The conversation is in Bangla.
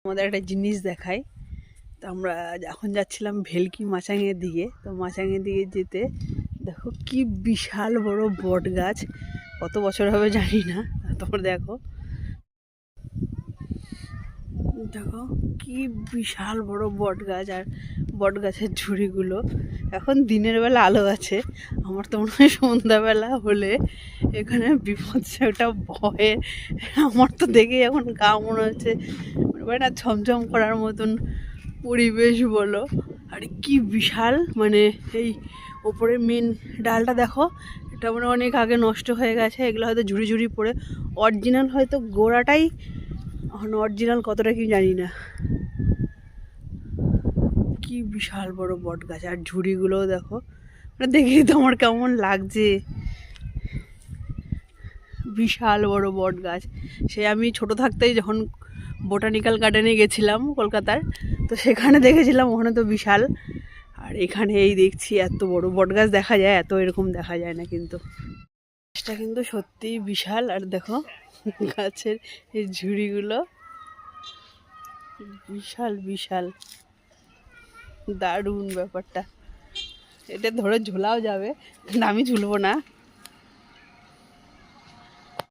আমাদের একটা জিনিস দেখাই। তো আমরা এখন যাচ্ছিলাম ভেলকি মাচাঙের দিকে। তো মাচাঙের দিকে যেতে দেখো কি বিশাল বড় বট গাছ, কত বছর হবে জানি না। তোমরা দেখো দেখো কি বিশাল বড় বট গাছ, আর বট গাছের ঝুড়িগুলো এখন দিনের বেলা আলো আছে। আমার তো মনে হয় সন্ধ্যাবেলা হলে এখানে বিপদ একটা ভয়ে, আমার তো দেখে এখন গা মনে হচ্ছে না ঝমঝম করার মতন পরিবেশ বলো। আর কি বিশাল, মানে এই ওপরে মেন ডালটা দেখো, এটা মানে অনেক আগে নষ্ট হয়ে গেছে। এগুলো হয়তো ঝুড়ি ঝুড়ি পড়ে, অরিজিনাল হয়তো গোড়াটাই, এখন অরিজিনাল কতটা কি জানি না। কি বিশাল বড় বট গাছ, আর ঝুড়িগুলোও দেখো, মানে দেখেই তো আমার কেমন লাগছে। বিশাল বড় বট গাছ, সে আমি ছোট থাকতেই যখন বোটানিক্যাল গার্ডেনে গেছিলাম কলকাতার, তো সেখানে দেখেছিলাম, ওখানে তো বিশাল। আর এখানে এই দেখছি এত বড় বট গাছ দেখা যায়, এত এরকম দেখা যায় না কিন্তু। গাছটা কিন্তু সত্যিই বিশাল। আর দেখো গাছের এই ঝুড়িগুলো বিশাল বিশাল, দারুণ ব্যাপারটা। এটা ধরে ঝোলাও যাবে, কিন্তু আমি ঝুলবো না।